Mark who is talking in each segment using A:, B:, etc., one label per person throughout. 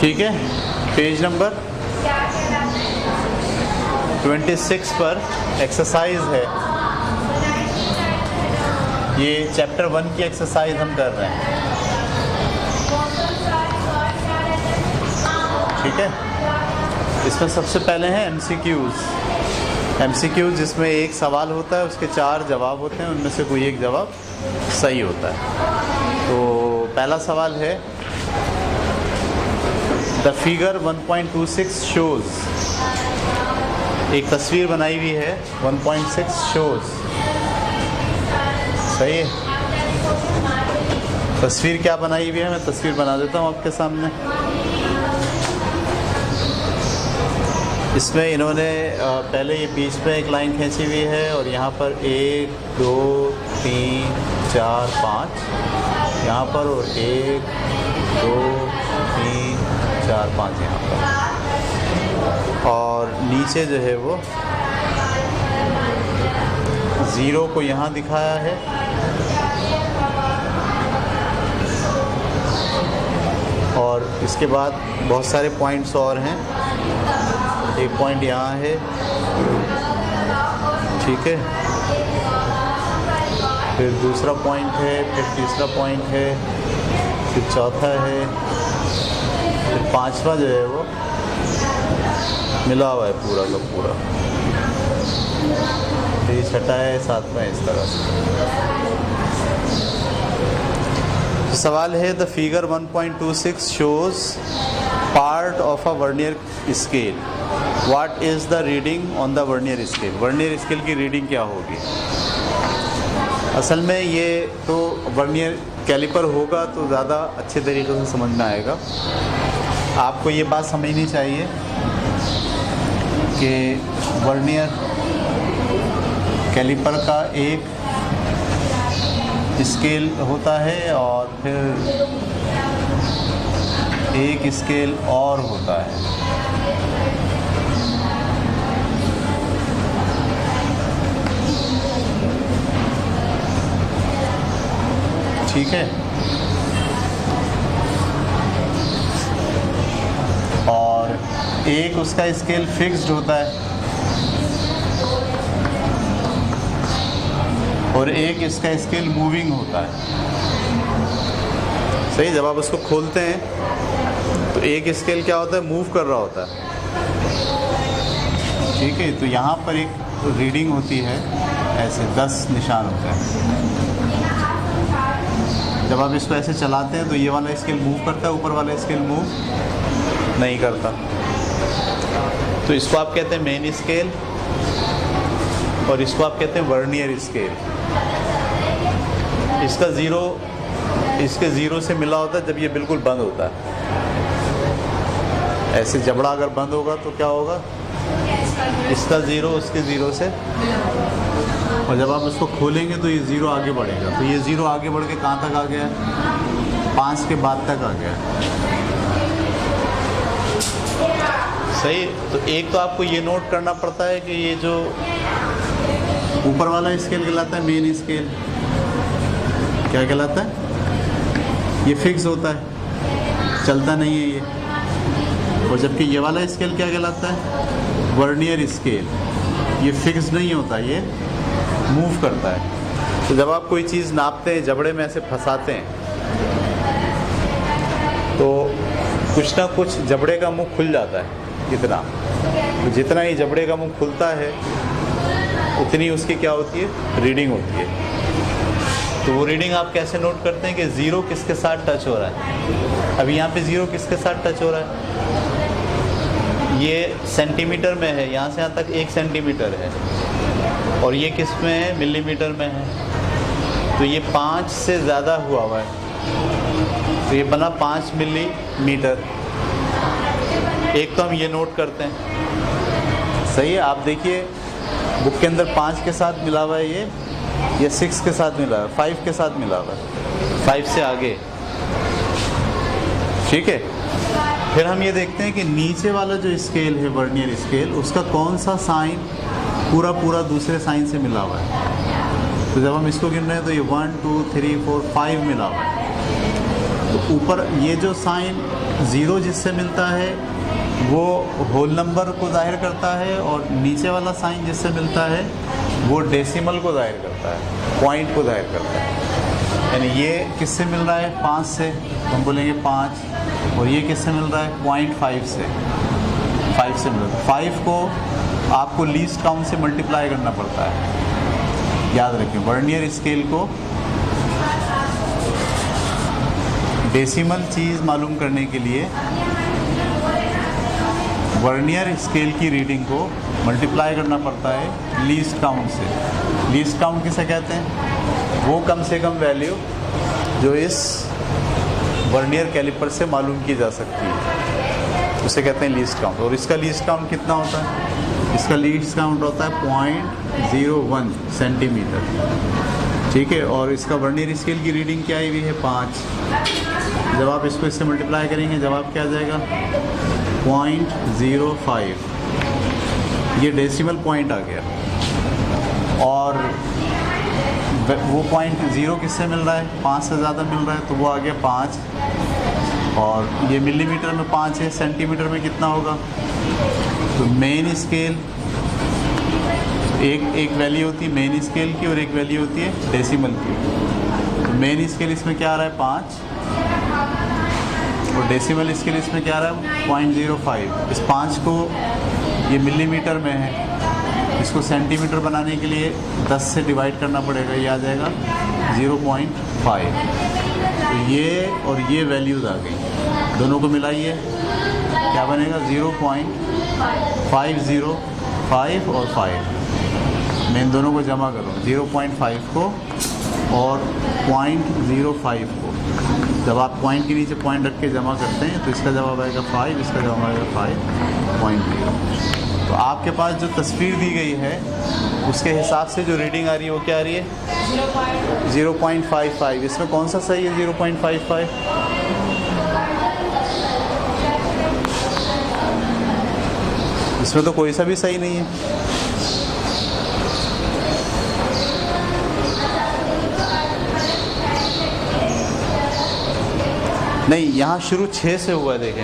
A: ठीक है, page number 26 पर एक्सरसाइज है। ये चैप्टर 1 की एक्सरसाइज हम कर रहे हैं। ठीक है, इसमें सबसे पहले हैं एमसीक्यूज़ जिसमें एक सवाल होता है, उसके 4 जवाब होते हैं, उनमें से कोई एक जवाब सही होता है। तो पहला सवाल है, द फिगर 1.26 शोज़, एक तस्वीर बनाई हुई है 1.6 शोज़। सही है, तस्वीर क्या बनाई हुई है, मैं तस्वीर बना देता हूँ आपके सामने। इसमें इन्होंने पहले ये बीच में एक लाइन खींची हुई है और यहाँ पर 1 2 3 4 5 यहाँ पर, और 1 2 3 4 5 यहाँ पर, और नीचे जो है वो 0 को यहाँ दिखाया है, और इसके बाद बहुत सारे पॉइंट्स और हैं। एक पॉइंट यहाँ है, ठीक है, फिर दूसरा पॉइंट है, फिर तीसरा पॉइंट है, फिर चौथा है, फिर पांचवा जो है वो मिला हुआ है पूरा का पूरा, फिर ये छठा है, सातवां इस तरह से। तो सवाल है, the figure 1.26 shows part of a vernier scale, what is the reading on the vernier scale. Vernier scale की रीडिंग क्या होगी। असल में ये तो वर्नियर कैलिपर होगा तो ज़्यादा अच्छे तरीके से समझ में आएगा। आपको ये बात समझनी चाहिए कि वर्नियर कैलिपर का एक स्केल होता है और फिर एक स्केल और होता है। ठीक है, और एक उसका स्केल फिक्स्ड होता है और एक इसका स्केल मूविंग होता है। सही, जब आप उसको खोलते हैं तो एक स्केल क्या होता है, मूव कर रहा होता है। ठीक है, तो यहाँ पर एक रीडिंग होती है, ऐसे 10 निशान होते हैं। जब आप इसको ऐसे चलाते हैं तो ये वाला स्केल मूव करता है, ऊपर वाला स्केल मूव नहीं करता। तो इसको आप कहते हैं मेन स्केल और इसको आप कहते हैं वर्नियर स्केल। इसका ज़ीरो इसके ज़ीरो से मिला होता है जब ये बिल्कुल बंद होता है। ऐसे जबड़ा अगर बंद होगा तो क्या होगा, इसका ज़ीरो उसके ज़ीरो से, और जब आप उसको खोलेंगे तो ये ज़ीरो आगे बढ़ेगा। तो ये ज़ीरो आगे बढ़ के कहाँ तक आ गया, 5 के बाद तक आ गया। सही, तो एक तो आपको ये नोट करना पड़ता है कि ये जो ऊपर वाला स्केल कहलाता है मेन स्केल, क्या कहलाता है, ये फिक्स होता है, चलता नहीं है ये। और जबकि ये वाला स्केल क्या कहलाता है, वर्नियर स्केल, ये फिक्स नहीं होता, ये मूव करता है। तो जब आप कोई चीज़ नापते हैं, जबड़े में ऐसे फंसाते हैं, तो कुछ ना कुछ जबड़े का मुंह खुल जाता है। कितना, तो जितना ही जबड़े का मुंह खुलता है उतनी उसकी क्या होती है, रीडिंग होती है। तो वो रीडिंग आप कैसे नोट करते हैं कि ज़ीरो किसके साथ टच हो रहा है। अभी यहाँ पे ज़ीरो किसके साथ टच हो रहा है, ये सेंटीमीटर में है, यहाँ से यहाँ तक 1 सेंटीमीटर है, और ये किस में है, मिलीमीटर में है। तो ये 5 से ज़्यादा हुआ है, तो ये बना 5 मिलीमीटर। एक तो हम ये नोट करते हैं। सही है, आप देखिए बुक के अंदर 5 के साथ मिला हुआ है, ये 6 के साथ मिला है, 5 के साथ मिला हुआ है, 5 से आगे। ठीक है, फिर हम ये देखते हैं कि नीचे वाला जो स्केल है, वर्नियर स्केल, उसका कौन सा साइन पूरा दूसरे साइन से मिला हुआ है। तो जब हम इसको गिन रहे हैं तो ये 1 2 3 4 5 मिला हुआ है। तो ऊपर ये जो साइन ज़ीरो जिससे मिलता है वो होल नंबर को ज़ाहिर करता है, और नीचे वाला साइन जिससे मिलता है वो डेसिमल को ज़ाहिर करता है, पॉइंट को ज़ाहिर करता है। यानी ये किससे मिल रहा है? 5 से, तो हम बोलेंगे 5, और ये किससे मिल रहा है? 0.5 से, 5 से मिल रहा है। 5 को आपको लीस्ट काउंट से मल्टीप्लाई करना पड़ता है, याद रखिए। वर्नियर स्केल को डेसिमल चीज़ मालूम करने के लिए वर्नियर स्केल की रीडिंग को मल्टीप्लाई करना पड़ता है लीस्ट काउंट से। लीस्ट काउंट किसे कहते हैं? वो कम से कम वैल्यू जो इस वर्नियर कैलिपर से मालूम की जा सकती है, उसे कहते हैं लीस्ट काउंट। और इसका लीस्ट काउंट कितना होता है? इसका लीस्ट काउंट होता है 0.01 सेंटीमीटर, ठीक है। और इसका वर्नियर स्केल की रीडिंग क्या आई हुई है? 5। जब आप इसको इससे मल्टीप्लाई करेंगे जवाब क्या आ जाएगा? 0.05। ये डेसिमल पॉइंट आ गया। और वो 0.0 किससे मिल रहा है? 5 से ज़्यादा मिल रहा है, तो वो आ गया 5। और ये मिलीमीटर में 5 है, सेंटीमीटर में कितना होगा? तो मेन स्केल एक वैल्यू होती है मेन स्केल की, और एक वैल्यू होती है डेसिमल की। तो मेन स्केल इसमें क्या आ रहा है? 5, और डेसिमल स्केल इसमें क्या आ रहा है? 0.05। इस 5 को, ये मिलीमीटर में है, इसको सेंटीमीटर बनाने के लिए 10 से डिवाइड करना पड़ेगा, ये आ जाएगा 0.5। तो ये और ये वैल्यूज़ आ गई, दोनों को मिलाइए क्या बनेगा? 0.505 और 5। मैं इन दोनों को जमा करूँ, 0.5 को और 0.05 को। जब आप पॉइंट के नीचे पॉइंट रख के जमा करते हैं तो इसका जवाब आएगा 5, इसका जवाब आएगा 5.0। तो आपके पास जो तस्वीर दी गई है उसके हिसाब से जो रीडिंग आ रही है वो क्या आ रही है? 0.55। इसमें कौन सा सही है? 0.55। इसमें तो कोई सा भी सही नहीं है। नहीं, यहाँ शुरू 6 से हुआ है, देखें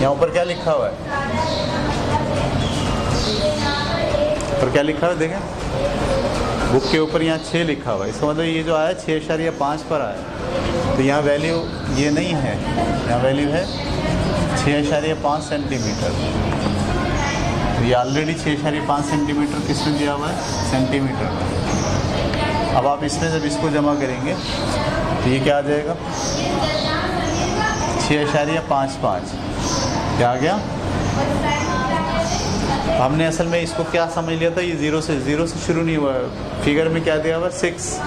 A: यहाँ ऊपर क्या लिखा हुआ है? पर क्या लिखा हुआ है देखें, बुक के ऊपर यहाँ 6 लिखा हुआ है। इसका मतलब ये जो आया 6.5 पर आया, तो यहाँ वैल्यू ये नहीं है, यहाँ वैल्यू है 6.5 सेंटीमीटर। तो ये ऑलरेडी 6.5 सेंटीमीटर किसमें दिया हुआ है? सेंटीमीटर में। अब आप इसमें जब इसको जमा करेंगे तो ये क्या आ जाएगा? 6.55। क्या आ गया? हमने असल में इसको क्या समझ लिया था? ये ज़ीरो से शुरू नहीं हुआ है। फिगर में क्या दिया हुआ? 6।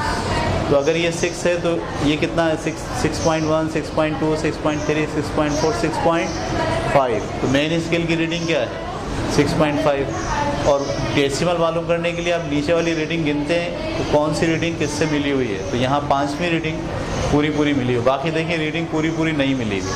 A: तो अगर ये 6 है तो ये कितना है? 6.1, 6.2, 6.3, 6.4, 6.5। तो मेन स्केल की रीडिंग क्या है? 6.5। और डेसिमल मालूम करने के लिए आप नीचे वाली रीडिंग गिनते हैं तो कौन सी रीडिंग किससे मिली हुई है? तो यहाँ 5वीं रीडिंग पूरी मिली हुई, बाकी देखिए रीडिंग पूरी नहीं मिली हुई।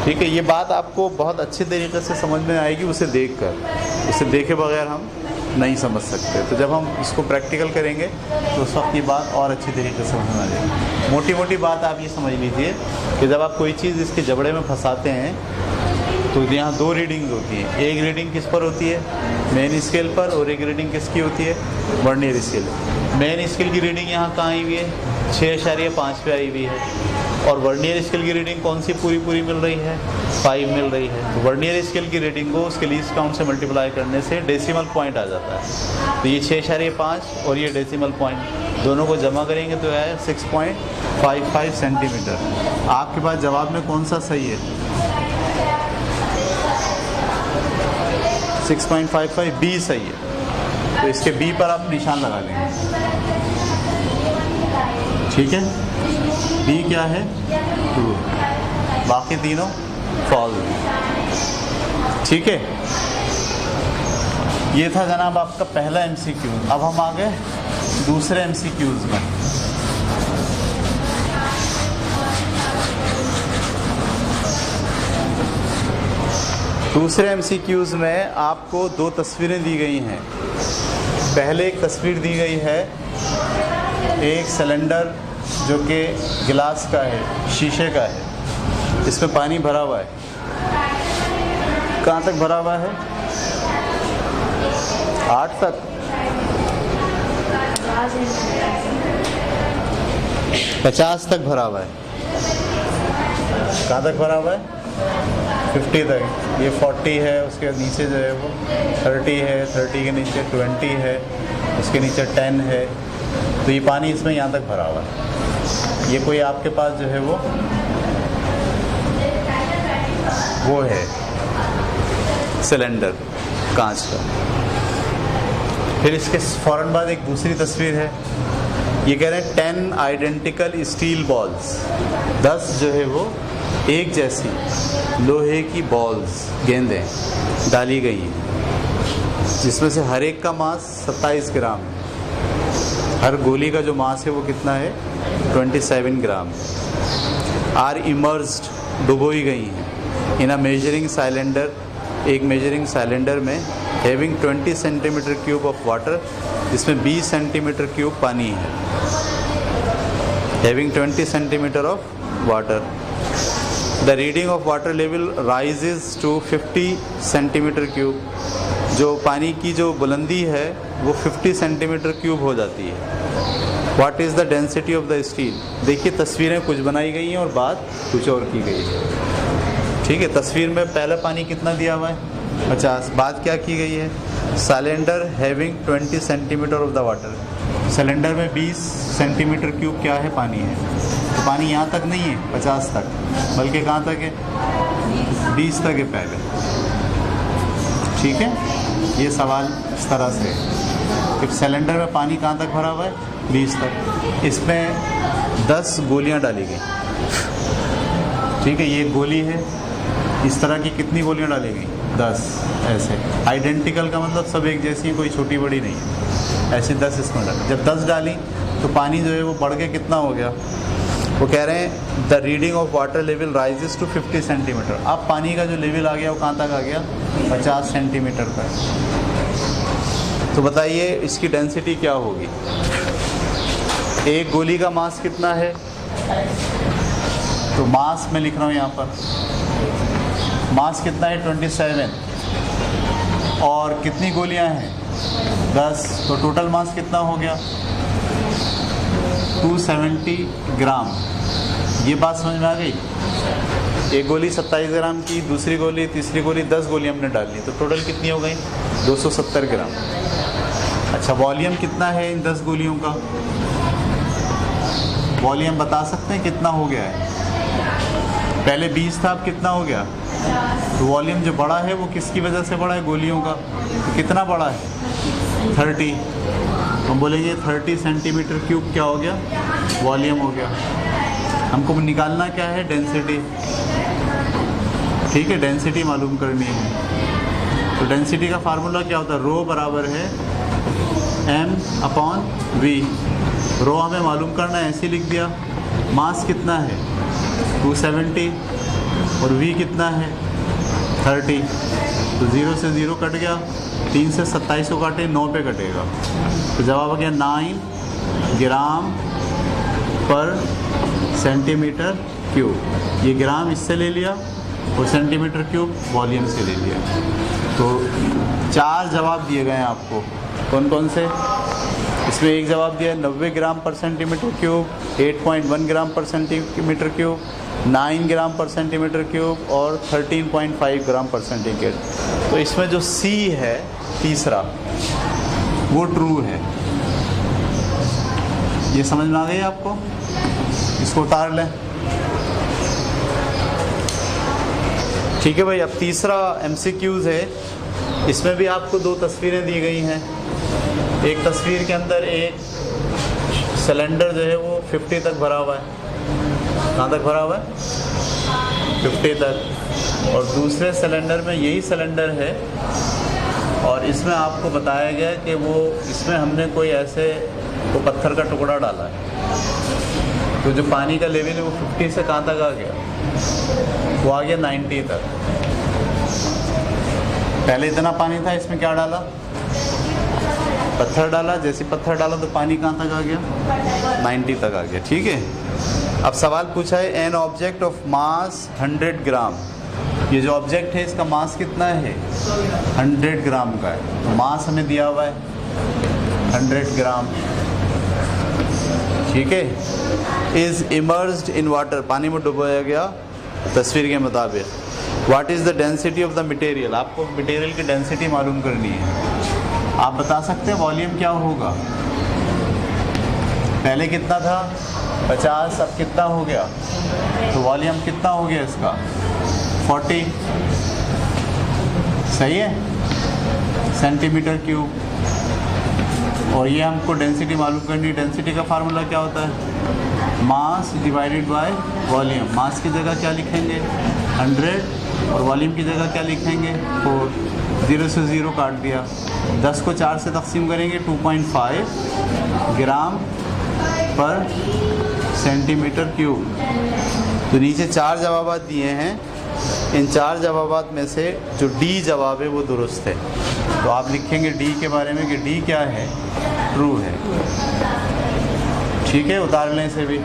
A: ठीक है, ये बात आपको बहुत अच्छे तरीके से समझ में आएगी उसे देखे बगैर हम नहीं समझ सकते। तो जब हम इसको प्रैक्टिकल करेंगे तो उस वक्त ये बात और अच्छी तरीके से समझ में आ जाएगी। मोटी बात आप ये समझ लीजिए कि जब आप कोई चीज़ इसके जबड़े में फंसाते हैं तो यहाँ 2 रीडिंग्स होती हैं। एक रीडिंग किस पर होती है? मेन स्केल पर, और एक रीडिंग किसकी होती है? Vernier scale. मेन स्केल की रीडिंग यहाँ कहाँ आई हुई है? 6.5 पे आई हुई है। और वर्नियर स्केल की रीडिंग कौन सी पूरी मिल रही है? 5 मिल रही है। तो वर्नियर स्केल की रीडिंग को उसके लीस्ट काउंट से मल्टीप्लाई करने से डेसिमल पॉइंट आ जाता है। तो ये 6.5 और ये डेसिमल पॉइंट दोनों को जमा करेंगे तो है 6.55 सेंटीमीटर। आपके पास जवाब में कौन सा सही है? 6.55 बी सही है। तो इसके बी पर आप निशान लगा लेंगे। ठीक है, बी क्या है? 2। बाकी तीनों फॉल्स। ठीक है, ये था जनाब आपका पहला MCQ। अब हम आ गए दूसरे MCQs में। दूसरे MCQs में आपको 2 तस्वीरें दी गई हैं। पहले एक तस्वीर दी गई है एक सिलेंडर जो कि गिलास का है, शीशे का है, इसमें पानी भरा हुआ है, कहाँ तक भरा हुआ है? 8 तक। 50 तक भरा हुआ है। कहाँ तक भरा हुआ है? 50 तक। ये 40 है, उसके नीचे जो है वो 30 है, 30 के नीचे 20 है, उसके नीचे 10 है। तो ये पानी इसमें यहाँ तक भरा हुआ है। ये कोई आपके पास जो है वो है सिलेंडर कांच का। फिर इसके फ़ौरन बाद एक दूसरी तस्वीर है। ये कह रहे हैं 10 आइडेंटिकल स्टील बॉल्स, 10 जो है वो एक जैसी लोहे की बॉल्स, गेंदें डाली गई हैं, जिसमें से हर एक का मास 27 ग्राम है। हर गोली का जो मास है वो कितना है? 27 ग्राम। आर इमर्स्ड, डुबोई गई हैं इन अ मेजरिंग सिलेंडर, एक मेजरिंग सिलेंडर में, having 20 centimetre cube of water, जिसमें 20 सेंटीमीटर क्यूब पानी है। Having 20 centimetre of water, the reading of water level rises to 50 centimetre cube. जो पानी की जो बुलंदी है वो 50 सेंटीमीटर क्यूब हो जाती है। What is the density of the steel? देखिए तस्वीरें कुछ बनाई गई हैं और बात कुछ और की गई है। ठीक है, तस्वीर में पहला पानी कितना दिया हुआ है? 50। बात क्या की गई है? Cylinder having 20 centimetre of the water. Cylinder में 20 सेंटीमीटर क्यूब क्या है? पानी है। तो पानी यहाँ तक नहीं है 50 तक, बल्कि कहाँ तक है? 20 तक है पहले। ठीक है, ये सवाल इस तरह से कि सिलेंडर में पानी कहाँ तक भरा हुआ है? 20 तक। इसमें 10 गोलियाँ डाली गई। ठीक है, ये गोली है, इस तरह की कितनी गोलियाँ डाली गई? 10। ऐसे आइडेंटिकल का मतलब सब एक जैसी, कोई छोटी बड़ी नहीं है। ऐसे 10 इसमें डाली। जब 10 डाली तो पानी जो है वो बढ़ के कितना हो गया? वो कह रहे हैं the reading of water level rises to 50 centimetre. अब पानी का जो लेवल आ गया वो कहाँ तक आ गया? 50 सेंटीमीटर तक। तो बताइए इसकी डेंसिटी क्या होगी? एक गोली का मास कितना है? तो मास मैं लिख रहा हूँ यहाँ पर, मास कितना है? 27। और कितनी गोलियाँ हैं? 10। तो टोटल मास कितना हो गया? 270 ग्राम। ये बात समझ में आ गई? एक गोली 27 ग्राम की, दूसरी गोली, तीसरी गोली, 10 गोली हमने डाली, तो टोटल कितनी हो गई? 270 ग्राम। अच्छा, वॉल्यूम कितना है इन 10 गोलियों का? वॉल्यूम बता सकते हैं कितना हो गया है? पहले 20 था, अब कितना हो गया? तो वॉल्यूम जो बड़ा है वो किसकी वजह से बड़ा है? गोलियों का। तो कितना बड़ा है? 30। हम बोलेंगे 30 सेंटीमीटर क्यूब क्या हो गया? वॉल्यूम हो गया। हमको निकालना क्या है? डेंसिटी। ठीक है, डेंसिटी मालूम करनी है। तो डेंसिटी का फार्मूला क्या होता है? रो बराबर है m/v। रो हमें मालूम करना है, ऐसे लिख दिया। मास कितना है? 270 और v कितना है? 30। तो 0 से 0 कट गया, 3 से 27 को काटे, 9 पे कटेगा। तो जवाब आ गया 9 ग्राम पर सेंटीमीटर क्यूब। ये ग्राम इससे ले लिया और सेंटीमीटर क्यूब वॉल्यूम से ले लिया। तो 4 जवाब दिए गए हैं आपको। कौन कौन से? इसमें एक जवाब दिया 90 ग्राम पर सेंटीमीटर क्यूब, 8.1 ग्राम पर सेंटीमीटर क्यूब, 9 ग्राम पर सेंटीमीटर क्यूब और 13.5 ग्राम पर सेंटीमीटर। तो इसमें जो सी है तीसरा वो ट्रू है। ये समझ में आ गई आपको? इसको उतार लें। ठीक है भाई, अब तीसरा MCQs है। इसमें भी आपको 2 तस्वीरें दी गई हैं। एक तस्वीर के अंदर एक सिलेंडर जो है वो 50 तक भरा हुआ है। कहाँ तक भरा हुआ है? 50 तक। और दूसरे सिलेंडर में यही सिलेंडर है और इसमें आपको बताया गया कि वो इसमें हमने कोई ऐसे वो पत्थर का टुकड़ा डाला है। तो जो पानी का लेवल है वो 50 से कहाँ तक आ गया? वो आ गया 90 तक। पहले इतना पानी था, इसमें क्या डाला? पत्थर डाला। जैसे पत्थर डाला तो पानी कहाँ तक आ गया? 90 तक आ गया। ठीक है। अब सवाल पूछा है एन ऑब्जेक्ट ऑफ मास 100 ग्राम। ये जो ऑब्जेक्ट है इसका मास कितना है? 100 ग्राम का है। तो मास हमें दिया हुआ है 100 ग्राम, ठीक है। इज़ इमर्स्ड इन वाटर, पानी में डुबोया गया तस्वीर के मुताबिक। What is the density of the material, आपको मटेरियल की डेंसिटी मालूम करनी है। आप बता सकते हैं वॉल्यूम क्या होगा? पहले कितना था? 50, अब कितना हो गया? तो वॉल्यूम कितना हो गया इसका? 40, सही है, सेंटीमीटर क्यूब। और ये हमको डेंसिटी मालूम करनी है। डेंसिटी का फार्मूला क्या होता है? Mass divided by volume. Mass की जगह क्या लिखेंगे? 100, और वॉल्यूम की जगह क्या लिखेंगे? 4। 0 से 0 काट दिया। 10 को 4 से तकसीम करेंगे 2.5 ग्राम पर सेंटीमीटर क्यूब। तो नीचे 4 जवाब दिए हैं, इन 4 जवाब में से जो डी जवाब है वो दुरुस्त है। तो आप लिखेंगे डी के बारे में कि डी क्या है? ट्रू है, ठीक है। उतार लें इसे भी।